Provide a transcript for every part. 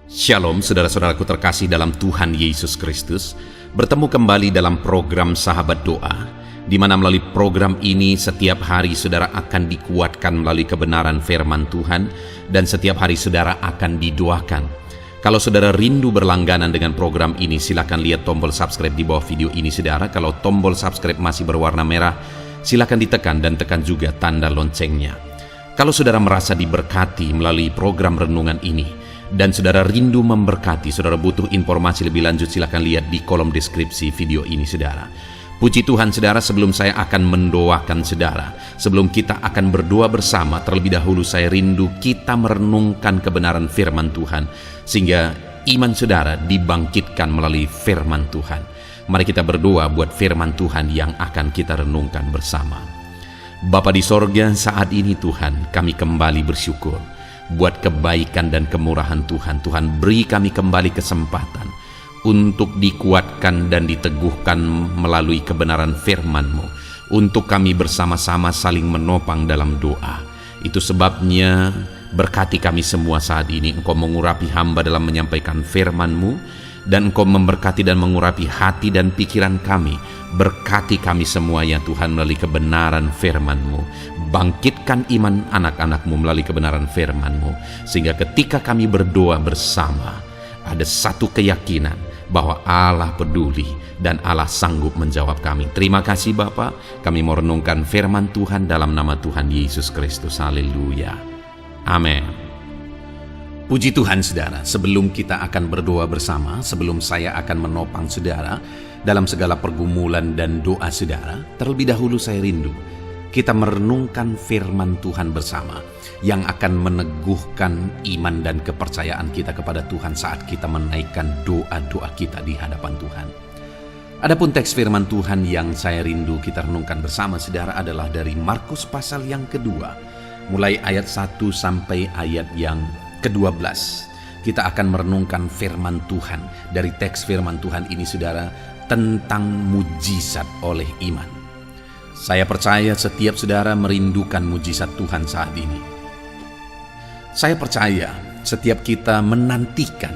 Shalom saudara-saudaraku terkasih dalam Tuhan Yesus Kristus. Bertemu kembali dalam program Sahabat Doa, di mana melalui program ini setiap hari saudara akan dikuatkan melalui kebenaran firman Tuhan, dan setiap hari saudara akan didoakan. Kalau saudara rindu berlangganan dengan program ini, silakan lihat tombol subscribe di bawah video ini saudara. Kalau tombol subscribe masih berwarna merah, silakan ditekan dan tekan juga tanda loncengnya. Kalau saudara merasa diberkati melalui program renungan ini, dan saudara rindu memberkati, saudara butuh informasi lebih lanjut, silakan lihat di kolom deskripsi video ini saudara. Puji Tuhan saudara, sebelum saya akan mendoakan saudara, sebelum kita akan berdoa bersama, terlebih dahulu saya rindu kita merenungkan kebenaran firman Tuhan, sehingga iman saudara dibangkitkan melalui firman Tuhan. Mari kita berdoa buat firman Tuhan yang akan kita renungkan bersama. Bapa di sorga, saat ini Tuhan, kami kembali bersyukur buat kebaikan dan kemurahan Tuhan. Tuhan, beri kami kembali kesempatan untuk dikuatkan dan diteguhkan melalui kebenaran firman-Mu, untuk kami bersama-sama saling menopang dalam doa. Itu sebabnya berkati kami semua saat ini. Engkau mengurapi hamba dalam menyampaikan firman-Mu, dan Engkau memberkati dan mengurapi hati dan pikiran kami. Berkati kami semua ya Tuhan melalui kebenaran firman-Mu. Bangkitkan iman anak-anak-Mu melalui kebenaran firman-Mu, sehingga ketika kami berdoa bersama, ada satu keyakinan bahwa Allah peduli dan Allah sanggup menjawab kami. Terima kasih Bapa, kami mau renungkan firman Tuhan dalam nama Tuhan Yesus Kristus. Haleluya. Amin. Puji Tuhan saudara, sebelum kita akan berdoa bersama, sebelum saya akan menopang saudara dalam segala pergumulan dan doa saudara, terlebih dahulu saya rindu kita merenungkan firman Tuhan bersama yang akan meneguhkan iman dan kepercayaan kita kepada Tuhan saat kita menaikkan doa-doa kita di hadapan Tuhan. Adapun teks firman Tuhan yang saya rindu kita renungkan bersama saudara adalah dari Markus pasal yang kedua, mulai ayat 1 sampai ayat yang ke-12. Kita akan merenungkan firman Tuhan. Dari teks firman Tuhan ini saudara, tentang mujizat oleh iman. Saya percaya setiap saudara merindukan mujizat Tuhan saat ini. Saya percaya setiap kita menantikan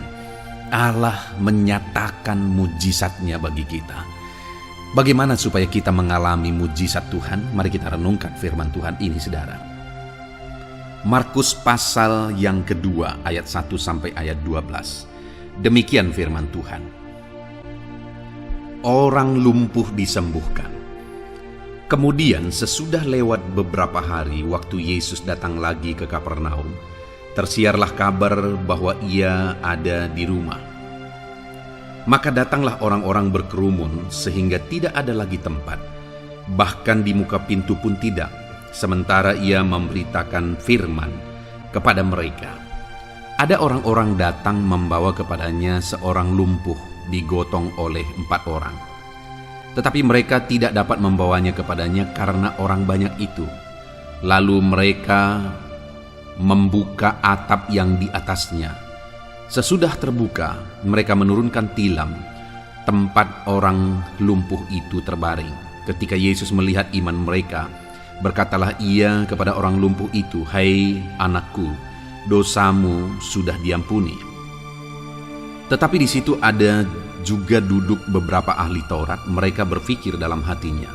Allah menyatakan mujizatnya bagi kita. Bagaimana supaya kita mengalami mujizat Tuhan? Mari kita renungkan firman Tuhan ini saudara. Markus pasal yang kedua ayat 1 sampai ayat 12. Demikian firman Tuhan. Orang lumpuh disembuhkan. Kemudian sesudah lewat beberapa hari, waktu Yesus datang lagi ke Kapernaum, tersiarlah kabar bahwa ia ada di rumah. Maka datanglah orang-orang berkerumun sehingga tidak ada lagi tempat, bahkan di muka pintu pun tidak, sementara ia memberitakan firman kepada mereka. Ada orang-orang datang membawa kepadanya seorang lumpuh digotong oleh 4 orang. Tetapi mereka tidak dapat membawanya kepadanya karena orang banyak itu. Lalu mereka membuka atap yang di atasnya. Sesudah terbuka, mereka menurunkan tilam tempat orang lumpuh itu terbaring. Ketika Yesus melihat iman mereka, berkatalah ia kepada orang lumpuh itu, "Hai anakku, dosamu sudah diampuni." Tetapi di situ ada juga duduk beberapa ahli Taurat. Mereka berpikir dalam hatinya,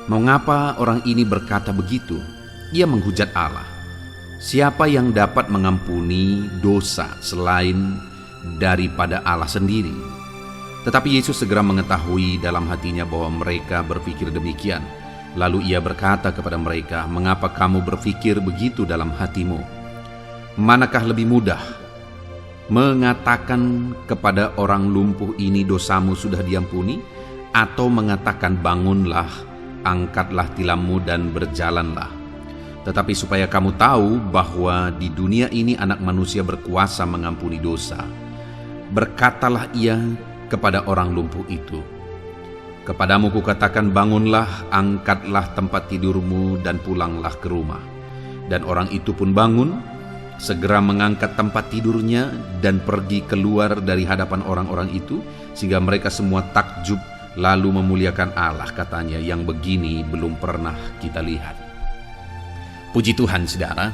mengapa orang ini berkata begitu? Ia menghujat Allah. Siapa yang dapat mengampuni dosa selain daripada Allah sendiri? Tetapi Yesus segera mengetahui dalam hatinya bahwa mereka berpikir demikian. Lalu ia berkata kepada mereka, "Mengapa kamu berpikir begitu dalam hatimu? Manakah lebih mudah, mengatakan kepada orang lumpuh ini dosamu sudah diampuni, atau mengatakan bangunlah, angkatlah tilammu dan berjalanlah? Tetapi supaya kamu tahu bahwa di dunia ini anak manusia berkuasa mengampuni dosa." Berkatalah ia kepada orang lumpuh itu, "Kepadamu kukatakan, bangunlah, angkatlah tempat tidurmu dan pulanglah ke rumah." Dan orang itu pun bangun, segera mengangkat tempat tidurnya dan pergi keluar dari hadapan orang-orang itu, sehingga mereka semua takjub lalu memuliakan Allah, katanya, "Yang begini belum pernah kita lihat." Puji Tuhan saudara.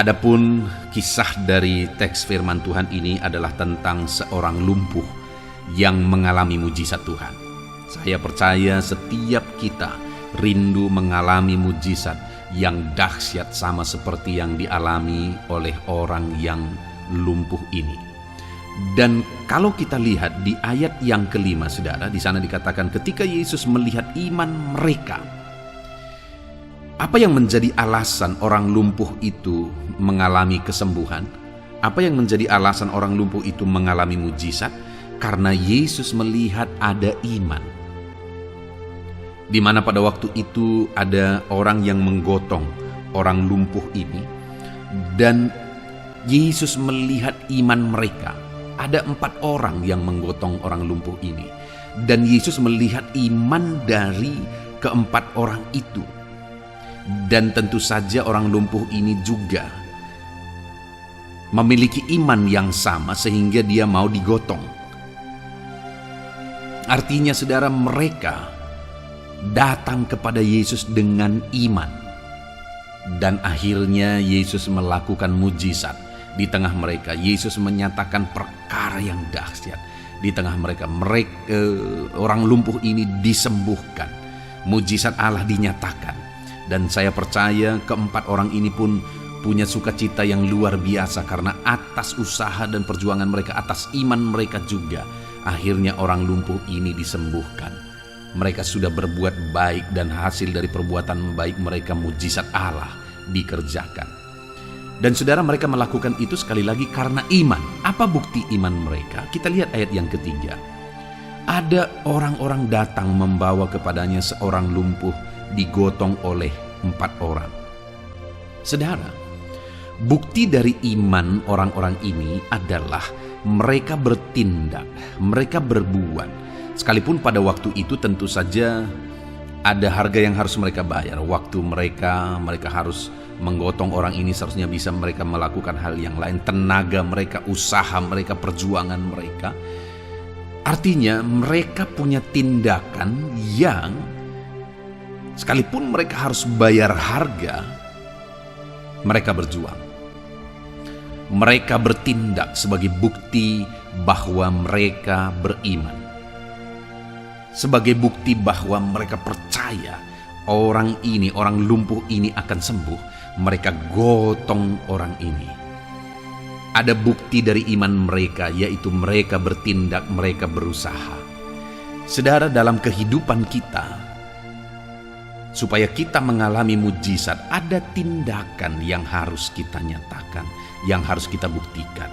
Adapun kisah dari teks firman Tuhan ini adalah tentang seorang lumpuh yang mengalami mujizat Tuhan. Saya percaya setiap kita rindu mengalami mujizat yang dahsyat sama seperti yang dialami oleh orang yang lumpuh ini. Dan kalau kita lihat di ayat yang kelima, saudara, di sana dikatakan ketika Yesus melihat iman mereka. Apa yang menjadi alasan orang lumpuh itu mengalami kesembuhan? Apa yang menjadi alasan orang lumpuh itu mengalami mujizat? Karena Yesus melihat ada iman. Di mana pada waktu itu ada orang yang menggotong orang lumpuh ini. Dan Yesus melihat iman mereka. Ada 4 orang yang menggotong orang lumpuh ini. Dan Yesus melihat iman dari keempat orang itu. Dan tentu saja orang lumpuh ini juga memiliki iman yang sama sehingga dia mau digotong. Artinya saudara, mereka datang kepada Yesus dengan iman. Dan akhirnya Yesus melakukan mujizat di tengah mereka. Yesus menyatakan perkara yang dahsyat di tengah mereka. Orang lumpuh ini disembuhkan. Mujizat Allah dinyatakan. Dan saya percaya keempat orang ini pun punya sukacita yang luar biasa karena atas usaha dan perjuangan mereka, atas iman mereka juga, akhirnya orang lumpuh ini disembuhkan. Mereka sudah berbuat baik dan hasil dari perbuatan baik mereka mujizat Allah dikerjakan. Dan saudara, mereka melakukan itu sekali lagi karena iman. Apa bukti iman mereka? Kita lihat ayat yang ketiga. Ada orang-orang datang membawa kepadanya seorang lumpuh digotong oleh 4 orang. Saudara, bukti dari iman orang-orang ini adalah mereka bertindak, mereka berbuat. Sekalipun pada waktu itu tentu saja ada harga yang harus mereka bayar. Waktu mereka harus menggotong orang ini, seharusnya bisa mereka melakukan hal yang lain. Tenaga mereka, usaha mereka, perjuangan mereka. Artinya mereka punya tindakan yang sekalipun mereka harus bayar harga, mereka berjuang. Mereka bertindak sebagai bukti bahwa mereka beriman. Sebagai bukti bahwa mereka percaya orang lumpuh ini akan sembuh, mereka gotong orang ini. Ada bukti dari iman mereka, yaitu mereka bertindak, mereka berusaha. Saudara, dalam kehidupan kita, supaya kita mengalami mujizat, ada tindakan yang harus kita nyatakan, yang harus kita buktikan.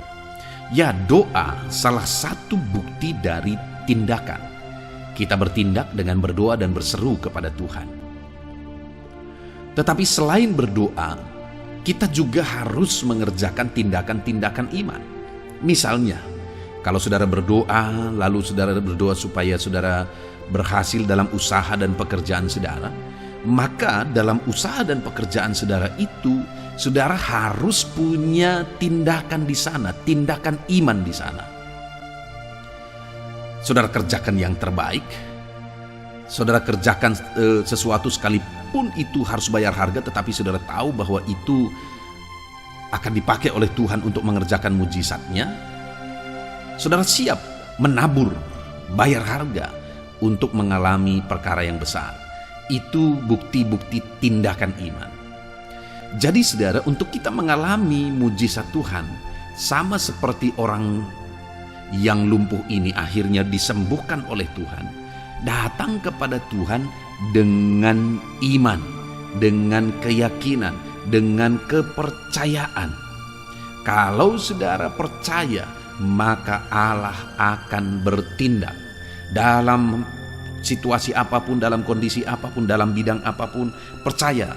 Ya, doa salah satu bukti dari tindakan. Kita bertindak dengan berdoa dan berseru kepada Tuhan. Tetapi selain berdoa, kita juga harus mengerjakan tindakan-tindakan iman. Misalnya, kalau saudara berdoa, lalu saudara berdoa supaya saudara berhasil dalam usaha dan pekerjaan saudara, maka dalam usaha dan pekerjaan saudara itu, saudara harus punya tindakan di sana, tindakan iman di sana. Saudara kerjakan yang terbaik, saudara kerjakan sesuatu sekalipun itu harus bayar harga, tetapi saudara tahu bahwa itu akan dipakai oleh Tuhan untuk mengerjakan mujizatnya. Saudara siap menabur, bayar harga untuk mengalami perkara yang besar. Itu bukti-bukti tindakan iman. Jadi saudara, untuk kita mengalami mujizat Tuhan, sama seperti orang yang lumpuh ini akhirnya disembuhkan oleh Tuhan, datang kepada Tuhan dengan iman, dengan keyakinan, dengan kepercayaan. Kalau saudara percaya, maka Allah akan bertindak dalam situasi apapun, dalam kondisi apapun, dalam bidang apapun. Percaya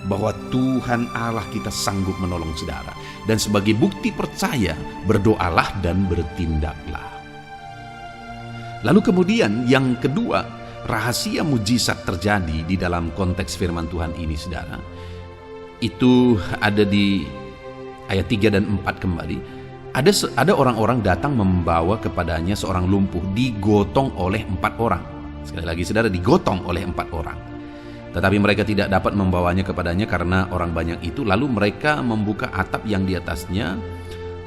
bahwa Tuhan Allah kita sanggup menolong saudara. Dan sebagai bukti percaya, berdoalah dan bertindaklah. Lalu kemudian yang kedua, rahasia mujizat terjadi di dalam konteks firman Tuhan ini, saudara. Itu ada di ayat 3 dan 4 kembali. Ada orang-orang datang membawa kepadanya seorang lumpuh digotong oleh 4 orang. Sekali lagi saudara, digotong oleh 4 orang. Tetapi mereka tidak dapat membawanya kepadanya karena orang banyak itu. Lalu mereka membuka atap yang di atasnya.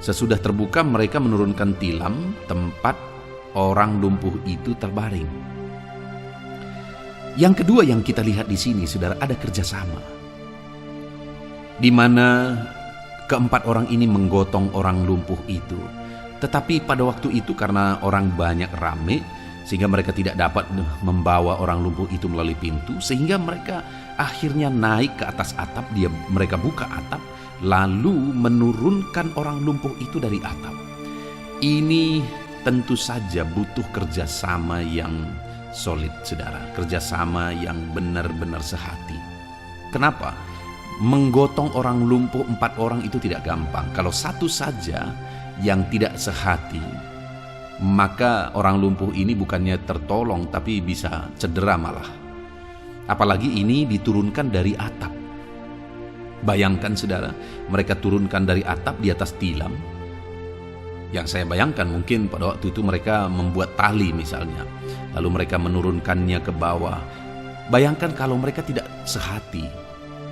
Sesudah terbuka, mereka menurunkan tilam tempat orang lumpuh itu terbaring. Yang kedua yang kita lihat di sini, saudara, ada kerjasama, di mana keempat orang ini menggotong orang lumpuh itu. Tetapi pada waktu itu karena orang banyak rame, sehingga mereka tidak dapat membawa orang lumpuh itu melalui pintu, sehingga mereka akhirnya naik ke atas atap. Mereka buka atap, lalu menurunkan orang lumpuh itu dari atap. Ini tentu saja butuh kerjasama yang solid, saudara, kerjasama yang benar-benar sehati. Kenapa? Menggotong orang lumpuh 4 orang itu tidak gampang. Kalau satu saja yang tidak sehati, maka orang lumpuh ini bukannya tertolong, tapi bisa cedera malah. Apalagi ini diturunkan dari atap. Bayangkan, saudara, mereka turunkan dari atap di atas tilam. Yang saya bayangkan mungkin pada waktu itu mereka membuat tali misalnya, lalu mereka menurunkannya ke bawah. Bayangkan kalau mereka tidak sehati.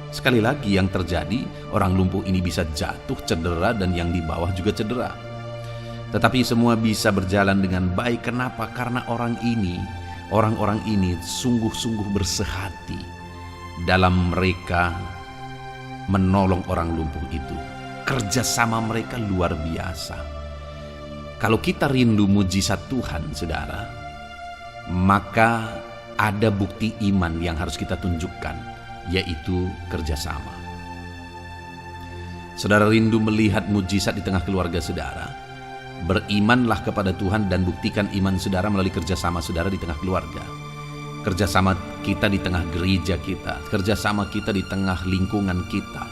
Sekali lagi yang terjadi, orang lumpuh ini bisa jatuh, cedera, dan yang di bawah juga cedera. Tetapi semua bisa berjalan dengan baik. Kenapa? Karena orang-orang ini sungguh-sungguh bersehati dalam mereka menolong orang lumpuh itu. Kerjasama mereka luar biasa. Kalau kita rindu mujizat Tuhan, saudara, maka ada bukti iman yang harus kita tunjukkan, yaitu kerjasama. Saudara rindu melihat mujizat di tengah keluarga saudara, berimanlah kepada Tuhan dan buktikan iman saudara melalui kerjasama saudara di tengah keluarga. Kerjasama kita di tengah gereja kita, kerjasama kita di tengah lingkungan kita.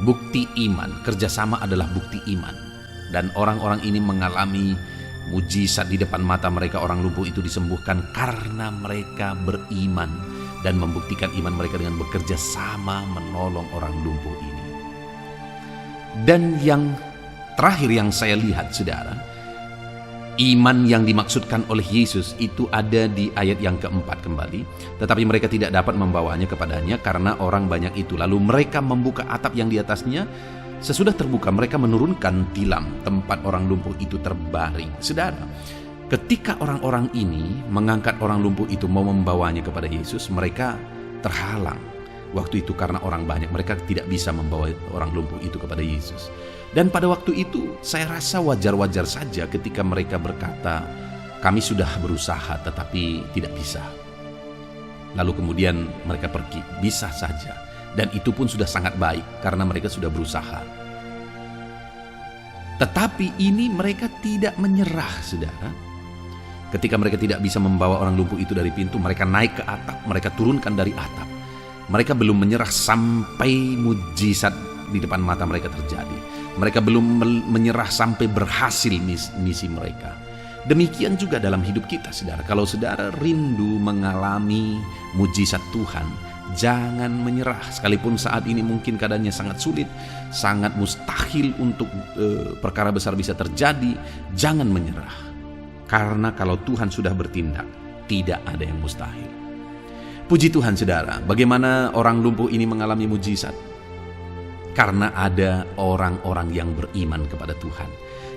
Bukti iman, kerjasama adalah bukti iman. Dan orang-orang ini mengalami mujizat di depan mata mereka. Orang lumpuh itu disembuhkan karena mereka beriman dan membuktikan iman mereka dengan bekerja sama menolong orang lumpuh ini. Dan yang terakhir yang saya lihat, saudara, iman yang dimaksudkan oleh Yesus itu ada di ayat yang keempat kembali. Tetapi mereka tidak dapat membawanya kepadanya karena orang banyak itu. Lalu mereka membuka atap yang di atasnya. Sesudah terbuka, mereka menurunkan tilam tempat orang lumpuh itu terbaring. Saudara, ketika orang-orang ini mengangkat orang lumpuh itu mau membawanya kepada Yesus, mereka terhalang. Waktu itu karena orang banyak, mereka tidak bisa membawa orang lumpuh itu kepada Yesus. Dan pada waktu itu saya rasa wajar-wajar saja ketika mereka berkata, kami sudah berusaha tetapi tidak bisa. Lalu kemudian mereka pergi, bisa saja. Dan itu pun sudah sangat baik karena mereka sudah berusaha. Tetapi ini mereka tidak menyerah, saudara. Ketika mereka tidak bisa membawa orang lumpuh itu dari pintu, mereka naik ke atap, mereka turunkan dari atap. Mereka belum menyerah sampai mujizat di depan mata mereka terjadi. Mereka belum menyerah sampai berhasil misi mereka. Demikian juga dalam hidup kita, saudara. Kalau saudara rindu mengalami mujizat Tuhan, jangan menyerah. Sekalipun saat ini mungkin keadaannya sangat sulit, sangat mustahil untuk perkara besar bisa terjadi, jangan menyerah. Karena kalau Tuhan sudah bertindak, tidak ada yang mustahil. Puji Tuhan, saudara, bagaimana orang lumpuh ini mengalami mujizat? Karena ada orang-orang yang beriman kepada Tuhan,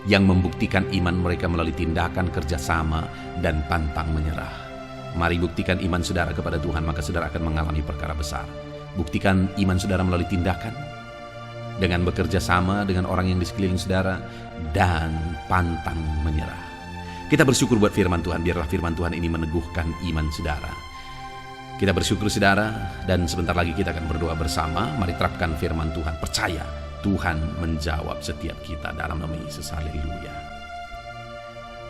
yang membuktikan iman mereka melalui tindakan kerjasama dan pantang menyerah. Mari buktikan iman saudara kepada Tuhan, maka saudara akan mengalami perkara besar. Buktikan iman saudara melalui tindakan, dengan bekerja sama dengan orang yang di sekeliling saudara, dan pantang menyerah. Kita bersyukur buat firman Tuhan, biarlah firman Tuhan ini meneguhkan iman saudara. Kita bersyukur, saudara, dan sebentar lagi kita akan berdoa bersama. Mari terapkan firman Tuhan, percaya Tuhan menjawab setiap kita dalam nama Yesus. Haleluya.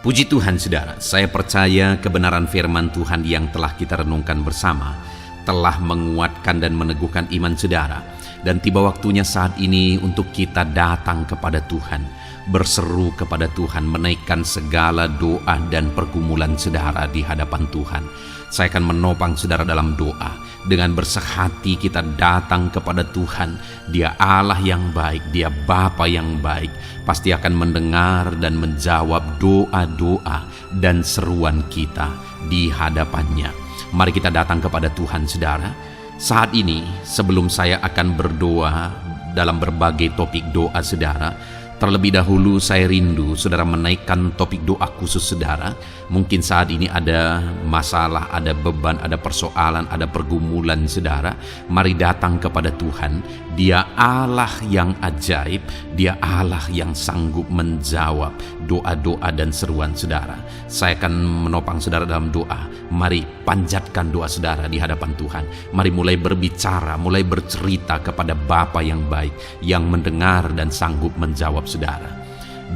Puji Tuhan, saudara, saya percaya kebenaran firman Tuhan yang telah kita renungkan bersama telah menguatkan dan meneguhkan iman saudara. Dan tiba waktunya saat ini untuk kita datang kepada Tuhan, berseru kepada Tuhan, menaikkan segala doa dan pergumulan saudara di hadapan Tuhan. Saya akan menopang saudara dalam doa. Dengan bersehati kita datang kepada Tuhan. Dia Allah yang baik, Dia Bapa yang baik. Pasti akan mendengar dan menjawab doa-doa dan seruan kita di hadapannya. Mari kita datang kepada Tuhan, saudara. Saat ini, sebelum saya akan berdoa dalam berbagai topik doa, saudara, terlebih dahulu saya rindu saudara menaikkan topik doa khusus saudara. Mungkin saat ini ada masalah, ada beban, ada persoalan, ada pergumulan saudara. Mari datang kepada Tuhan. Dia Allah yang ajaib, Dia Allah yang sanggup menjawab doa-doa dan seruan saudara. Saya akan menopang saudara dalam doa. Mari panjatkan doa saudara di hadapan Tuhan. Mari mulai berbicara, mulai bercerita kepada Bapa yang baik, yang mendengar dan sanggup menjawab saudara.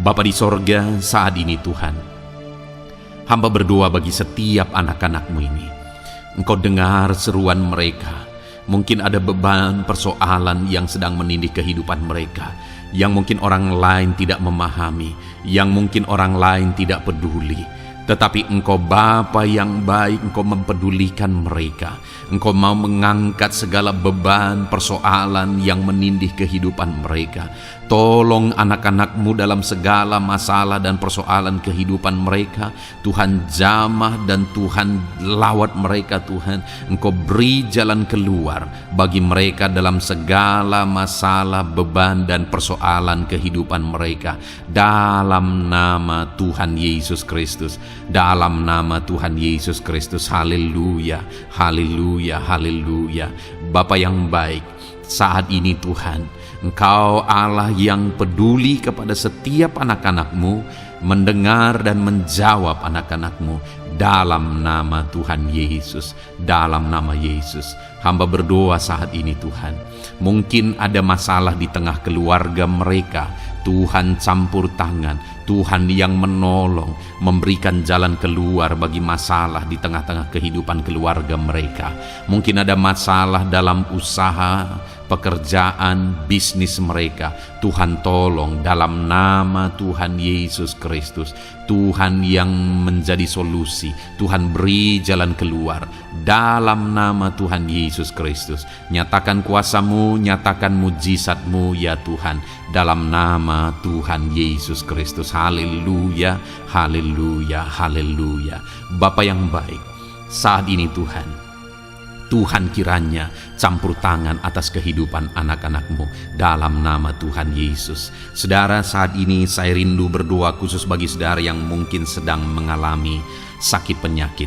Bapa di sorga, saat ini Tuhan, hamba berdoa bagi setiap anak-anak-Mu ini. Engkau dengar seruan mereka. Mungkin ada beban, persoalan yang sedang menindih kehidupan mereka, yang mungkin orang lain tidak memahami, yang mungkin orang lain tidak peduli. Tetapi Engkau Bapa yang baik, Engkau mempedulikan mereka. Engkau mau mengangkat segala beban, persoalan yang menindih kehidupan mereka. Tolong anak-anak-Mu dalam segala masalah dan persoalan kehidupan mereka. Tuhan jamah dan Tuhan lawat mereka Tuhan. Engkau beri jalan keluar bagi mereka dalam segala masalah, beban dan persoalan kehidupan mereka. Dalam nama Tuhan Yesus Kristus. Dalam nama Tuhan Yesus Kristus. Haleluya, haleluya, haleluya. Bapa yang baik, saat ini Tuhan, Engkau Allah yang peduli kepada setiap anak-anak-Mu, mendengar dan menjawab anak-anak-Mu. Dalam nama Tuhan Yesus, dalam nama Yesus, hamba berdoa saat ini Tuhan. Mungkin ada masalah di tengah keluarga mereka. Tuhan campur tangan, Tuhan yang menolong, memberikan jalan keluar bagi masalah di tengah-tengah kehidupan keluarga mereka. Mungkin ada masalah dalam usaha, pekerjaan, bisnis mereka. Tuhan tolong dalam nama Tuhan Yesus Kristus. Tuhan yang menjadi solusi, Tuhan beri jalan keluar dalam nama Tuhan Yesus Kristus. Nyatakan kuasa-Mu, nyatakan mujizat-Mu ya Tuhan, dalam nama Tuhan Yesus Kristus. Haleluya, haleluya, haleluya. Bapa yang baik, saat ini Tuhan kiranya campur tangan atas kehidupan anak-anak-Mu dalam nama Tuhan Yesus. Saudara, saat ini saya rindu berdoa khusus bagi saudara yang mungkin sedang mengalami sakit penyakit.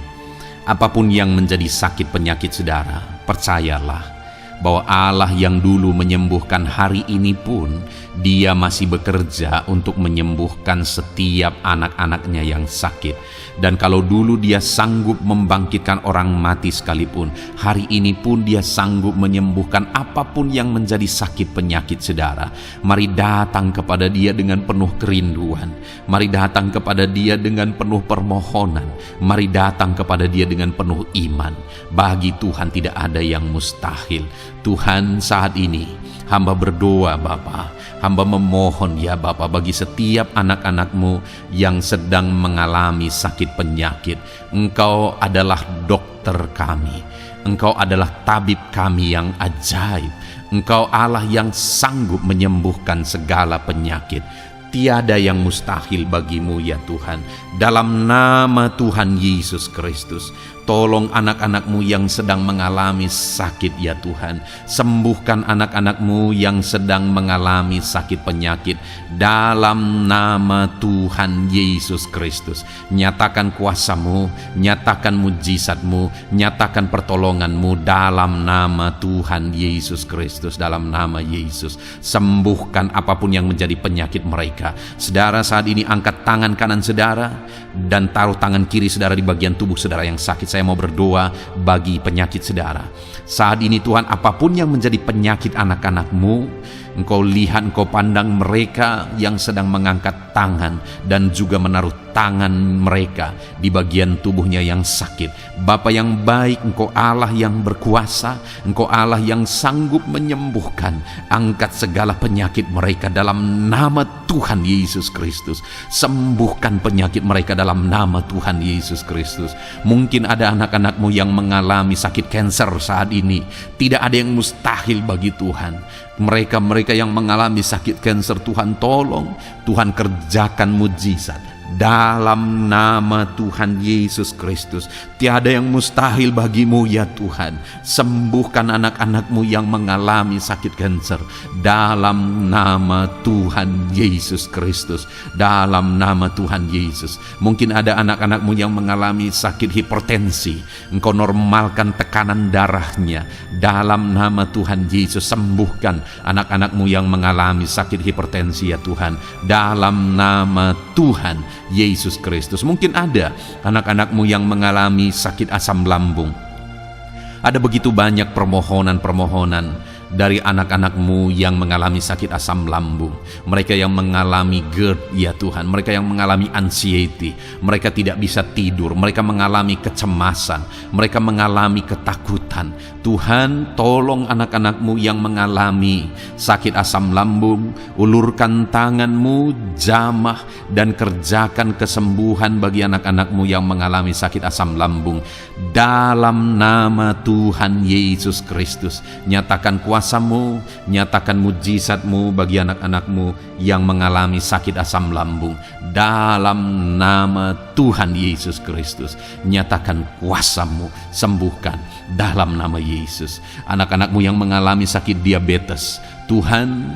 Apapun yang menjadi sakit penyakit saudara, percayalah bahwa Allah yang dulu menyembuhkan hari ini pun Dia masih bekerja untuk menyembuhkan setiap anak-anaknya yang sakit. Dan kalau dulu Dia sanggup membangkitkan orang mati sekalipun, hari ini pun Dia sanggup menyembuhkan apapun yang menjadi sakit penyakit saudara. Mari datang kepada Dia dengan penuh kerinduan. Mari datang kepada Dia dengan penuh permohonan. Mari datang kepada Dia dengan penuh iman. Bagi Tuhan tidak ada yang mustahil. Tuhan, saat ini hamba berdoa Bapa, hamba memohon ya Bapa bagi setiap anak-anak-Mu yang sedang mengalami sakit penyakit. Engkau adalah dokter kami, Engkau adalah tabib kami yang ajaib. Engkau Allah yang sanggup menyembuhkan segala penyakit. Tiada yang mustahil bagimu ya Tuhan. Dalam nama Tuhan Yesus Kristus, tolong anak-anak-Mu yang sedang mengalami sakit ya Tuhan. Sembuhkan anak-anak-Mu yang sedang mengalami sakit penyakit. Dalam nama Tuhan Yesus Kristus, nyatakan kuasa-Mu, nyatakan mujizat-Mu, nyatakan pertolongan-Mu dalam nama Tuhan Yesus Kristus. Dalam nama Yesus, sembuhkan apapun yang menjadi penyakit mereka. Saudara, saat ini angkat tangan kanan saudara dan taruh tangan kiri saudara di bagian tubuh saudara yang sakit. Saya mau berdoa bagi penyakit saudara. Saat ini Tuhan, apapun yang menjadi penyakit anak-anak-Mu, Engkau lihat, Engkau pandang mereka yang sedang mengangkat tangan dan juga menaruh tangan mereka di bagian tubuhnya yang sakit. Bapa yang baik, Engkau Allah yang berkuasa, Engkau Allah yang sanggup menyembuhkan. Angkat segala penyakit mereka dalam nama Tuhan Yesus Kristus. Sembuhkan penyakit mereka dalam nama Tuhan Yesus Kristus. Mungkin ada anak-anak-Mu yang mengalami sakit kanker saat ini. Tidak ada yang mustahil bagi Tuhan. Mereka yang mengalami sakit kanker, Tuhan tolong, Tuhan kerjakan mujizat dalam nama Tuhan Yesus Kristus. Tiada yang mustahil bagimu ya Tuhan. Sembuhkan anak-anakmu yang mengalami sakit kanker dalam nama Tuhan Yesus Kristus. Dalam nama Tuhan Yesus. Mungkin ada anak-anakmu yang mengalami sakit hipertensi. Engkau normalkan tekanan darahnya dalam nama Tuhan Yesus. Sembuhkan anak-anakmu yang mengalami sakit hipertensi ya Tuhan, dalam nama Tuhan Yesus Kristus. Mungkin ada anak-anakmu yang mengalami sakit asam lambung. Ada begitu banyak permohonan-permohonan dari anak-anakmu yang mengalami sakit asam lambung, mereka yang mengalami GERD ya Tuhan, mereka yang mengalami anxiety, mereka tidak bisa tidur, mereka mengalami kecemasan, mereka mengalami ketakutan. Tuhan, tolong anak-anakmu yang mengalami sakit asam lambung, ulurkan tanganmu, jamah dan kerjakan kesembuhan bagi anak-anakmu yang mengalami sakit asam lambung dalam nama Tuhan Yesus Kristus. Nyatakan kuasamu, nyatakan mujizatmu bagi anak-anakmu yang mengalami sakit asam lambung dalam nama Tuhan Yesus Kristus. Nyatakan kuasamu, sembuhkan dalam nama Yesus. Anak-anakmu yang mengalami sakit diabetes, Tuhan,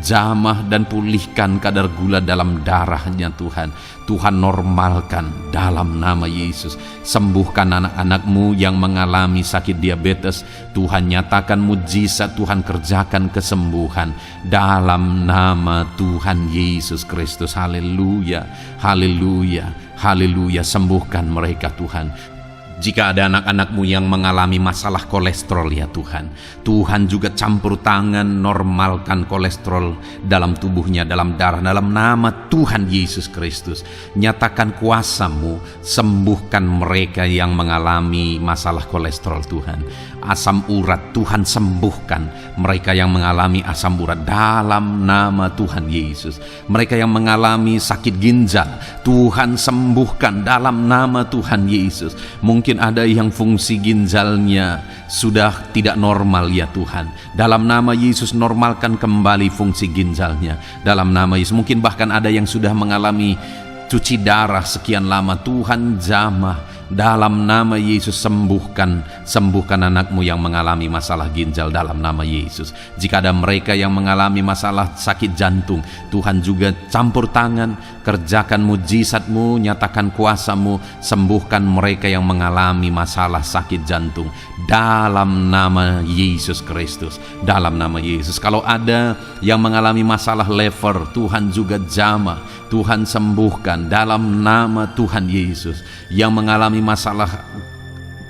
jamah dan pulihkan kadar gula dalam darahnya Tuhan. Tuhan, normalkan dalam nama Yesus. Sembuhkan anak-anakmu yang mengalami sakit diabetes. Tuhan, nyatakan mujizat, Tuhan kerjakan kesembuhan dalam nama Tuhan Yesus Kristus. Haleluya, haleluya, haleluya. Sembuhkan mereka Tuhan. Jika ada anak-anakmu yang mengalami masalah kolesterol ya Tuhan, Tuhan juga campur tangan, normalkan kolesterol dalam tubuhnya, dalam darah, dalam nama Tuhan Yesus Kristus. Nyatakan kuasamu, sembuhkan mereka yang mengalami masalah kolesterol Tuhan. Asam urat, Tuhan sembuhkan mereka yang mengalami asam urat dalam nama Tuhan Yesus. Mereka yang mengalami sakit ginjal, Tuhan sembuhkan dalam nama Tuhan Yesus. Mungkin ada yang fungsi ginjalnya sudah tidak normal ya Tuhan. Dalam nama Yesus, normalkan kembali fungsi ginjalnya dalam nama Yesus. Mungkin bahkan ada yang sudah mengalami cuci darah sekian lama, Tuhan jamah dalam nama Yesus. Sembuhkan anakmu yang mengalami masalah ginjal dalam nama Yesus. Jika ada mereka yang mengalami masalah sakit jantung, Tuhan juga campur tangan, kerjakan mujizatmu, nyatakan kuasamu, sembuhkan mereka yang mengalami masalah sakit jantung dalam nama Yesus Kristus. Dalam nama Yesus. Kalau ada yang mengalami masalah liver, Tuhan juga jamah, Tuhan sembuhkan dalam nama Tuhan Yesus. Yang mengalami masalah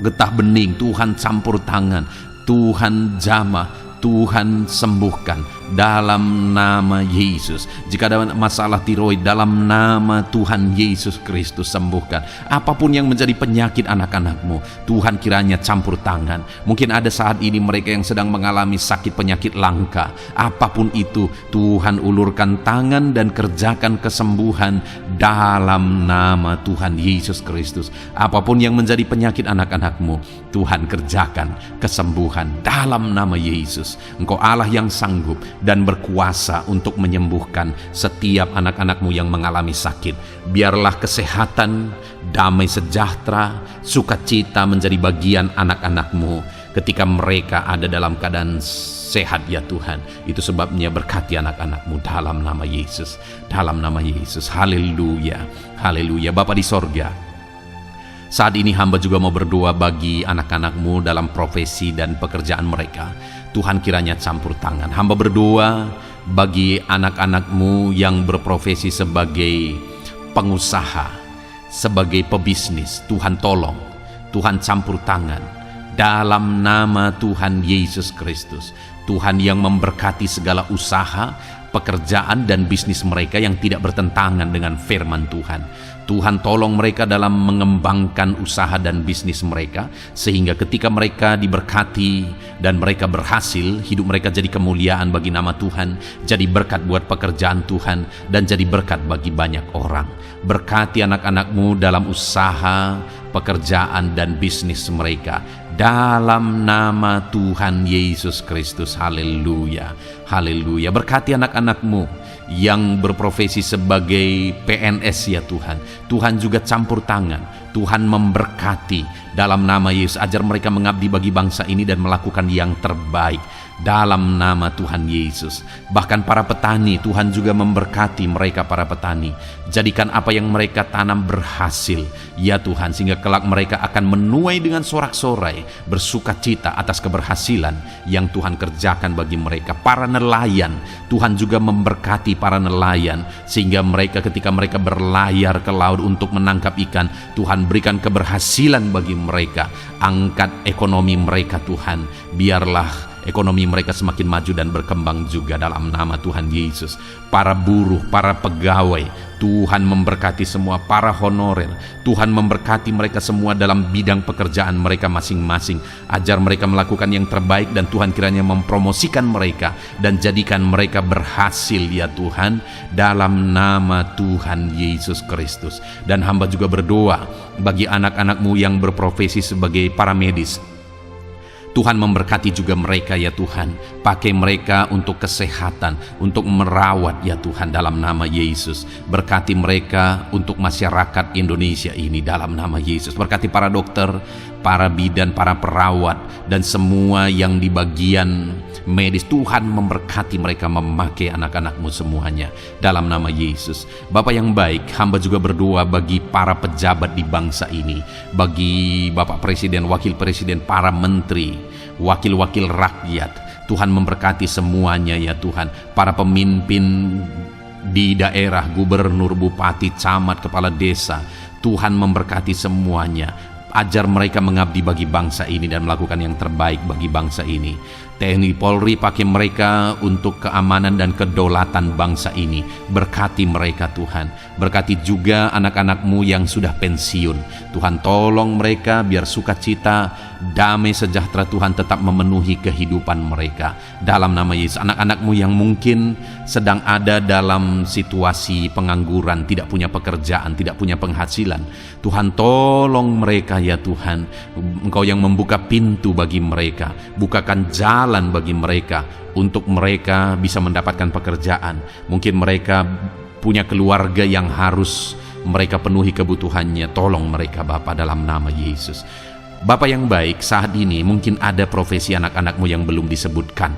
getah bening, Tuhan campur tangan, Tuhan jamah, Tuhan sembuhkan dalam nama Yesus. Jika ada masalah tiroid, dalam nama Tuhan Yesus Kristus sembuhkan. Apapun yang menjadi penyakit anak-anakmu, Tuhan kiranya campur tangan. Mungkin ada saat ini mereka yang sedang mengalami sakit penyakit langka. Apapun itu, Tuhan ulurkan tangan dan kerjakan kesembuhan dalam nama Tuhan Yesus Kristus. Apapun yang menjadi penyakit anak-anakmu, Tuhan kerjakan kesembuhan dalam nama Yesus. Engkau Allah yang sanggup dan berkuasa untuk menyembuhkan setiap anak-anakmu yang mengalami sakit. Biarlah kesehatan, damai sejahtera, sukacita menjadi bagian anak-anakmu ketika mereka ada dalam keadaan sehat ya Tuhan. Itu sebabnya berkati anak-anakmu dalam nama Yesus. Dalam nama Yesus. Haleluya, haleluya. Bapa di sorga, saat ini hamba juga mau berdoa bagi anak-anakmu dalam profesi dan pekerjaan mereka. Tuhan kiranya campur tangan. Hamba berdoa bagi anak-anakmu yang berprofesi sebagai pengusaha, sebagai pebisnis. Tuhan tolong, Tuhan campur tangan dalam nama Tuhan Yesus Kristus. Tuhan yang memberkati segala usaha, pekerjaan dan bisnis mereka yang tidak bertentangan dengan firman Tuhan. Tuhan tolong mereka dalam mengembangkan usaha dan bisnis mereka, sehingga ketika mereka diberkati dan mereka berhasil, hidup mereka jadi kemuliaan bagi nama Tuhan, jadi berkat buat pekerjaan Tuhan, dan jadi berkat bagi banyak orang. Berkati anak-anakmu dalam usaha, pekerjaan dan bisnis mereka dalam nama Tuhan Yesus Kristus. Haleluya, haleluya. Berkati anak-anakmu yang berprofesi sebagai PNS ya Tuhan. Tuhan juga campur tangan, Tuhan memberkati dalam nama Yesus. Ajar mereka mengabdi bagi bangsa ini dan melakukan yang terbaik dalam nama Tuhan Yesus. Bahkan para petani, Tuhan juga memberkati mereka para petani. Jadikan apa yang mereka tanam berhasil ya Tuhan, sehingga kelak mereka akan menuai dengan sorak-sorai, bersuka cita atas keberhasilan yang Tuhan kerjakan bagi mereka. Para nelayan, Tuhan juga memberkati para nelayan, sehingga mereka ketika mereka berlayar ke laut untuk menangkap ikan, Tuhan berikan keberhasilan bagi mereka. Angkat ekonomi mereka Tuhan, biarlah ekonomi mereka semakin maju dan berkembang juga dalam nama Tuhan Yesus. Para buruh, para pegawai, Tuhan memberkati semua. Para honorer, Tuhan memberkati mereka semua dalam bidang pekerjaan mereka masing-masing. Ajar mereka melakukan yang terbaik dan Tuhan kiranya mempromosikan mereka dan jadikan mereka berhasil ya Tuhan, dalam nama Tuhan Yesus Kristus. Dan hamba juga berdoa bagi anak-anak-Mu yang berprofesi sebagai para medis. Tuhan memberkati juga mereka ya Tuhan. Pakai mereka untuk kesehatan, untuk merawat ya Tuhan, dalam nama Yesus. Berkati mereka untuk masyarakat Indonesia ini dalam nama Yesus. Berkati para dokter, para bidan, para perawat, dan semua yang di bagian medis. Tuhan memberkati mereka, memakai anak-anak-Mu semuanya dalam nama Yesus. Bapa yang baik, hamba juga berdoa bagi para pejabat di bangsa ini, bagi Bapak Presiden, Wakil Presiden, para menteri, wakil-wakil rakyat. Tuhan memberkati semuanya ya Tuhan. Para pemimpin di daerah, gubernur, bupati, camat, kepala desa, Tuhan memberkati semuanya. Ajar mereka mengabdi bagi bangsa ini dan melakukan yang terbaik bagi bangsa ini. TNI Polri, pakai mereka untuk keamanan dan kedaulatan bangsa ini. Berkati mereka Tuhan. Berkati juga anak-anak-Mu yang sudah pensiun. Tuhan tolong mereka biar sukacita, damai sejahtera Tuhan tetap memenuhi kehidupan mereka dalam nama Yesus. Anak-anak-Mu yang mungkin sedang ada dalam situasi pengangguran, tidak punya pekerjaan, tidak punya penghasilan, Tuhan tolong mereka ya Tuhan. Engkau yang membuka pintu bagi mereka, bukakan jalan bagi mereka untuk mereka bisa mendapatkan pekerjaan. Mungkin mereka punya keluarga yang harus mereka penuhi kebutuhannya. Tolong mereka Bapa dalam nama Yesus. Bapa yang baik, saat ini mungkin ada profesi anak-anak-Mu yang belum disebutkan.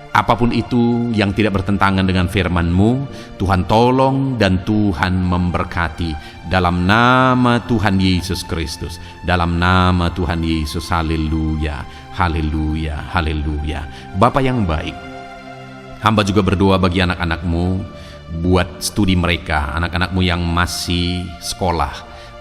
Apapun itu yang tidak bertentangan dengan firman-Mu, Tuhan tolong dan Tuhan memberkati dalam nama Tuhan Yesus Kristus. Dalam nama Tuhan Yesus, haleluya, haleluya, haleluya. Bapa yang baik, hamba juga berdoa bagi anak-anak-Mu buat studi mereka, anak-anak-Mu yang masih sekolah,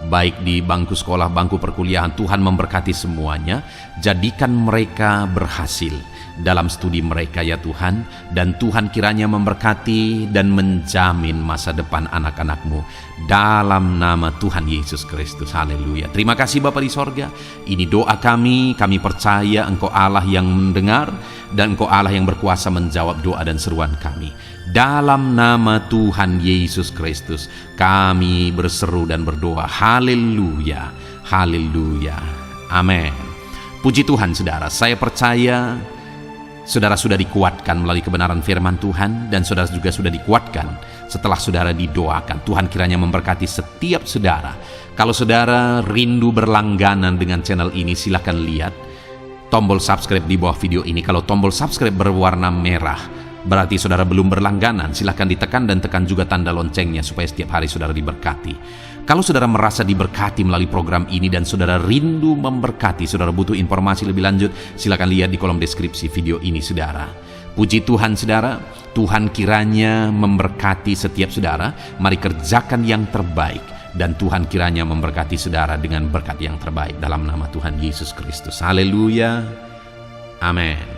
baik di bangku sekolah, bangku perkuliahan. Tuhan memberkati semuanya, jadikan mereka berhasil dalam studi mereka ya Tuhan. Dan Tuhan kiranya memberkati dan menjamin masa depan anak-anak-Mu dalam nama Tuhan Yesus Kristus, haleluya. Terima kasih Bapa di sorga. Ini doa kami percaya Engkau Allah yang mendengar dan Engkau Allah yang berkuasa menjawab doa dan seruan kami. Dalam nama Tuhan Yesus Kristus kami berseru dan berdoa, haleluya, haleluya, amin. Puji Tuhan saudara, saya percaya saudara sudah dikuatkan melalui kebenaran firman Tuhan, dan saudara juga sudah dikuatkan setelah saudara didoakan. Tuhan kiranya memberkati setiap saudara. Kalau saudara rindu berlangganan dengan channel ini, silahkan lihat tombol subscribe di bawah video ini. Kalau tombol subscribe berwarna merah, berarti saudara belum berlangganan. Silahkan ditekan dan tekan juga tanda loncengnya supaya setiap hari saudara diberkati. Kalau saudara merasa diberkati melalui program ini dan saudara rindu memberkati, saudara butuh informasi lebih lanjut, silakan lihat di kolom deskripsi video ini saudara. Puji Tuhan saudara, Tuhan kiranya memberkati setiap saudara. Mari kerjakan yang terbaik dan Tuhan kiranya memberkati saudara dengan berkat yang terbaik dalam nama Tuhan Yesus Kristus. Haleluya. Amin.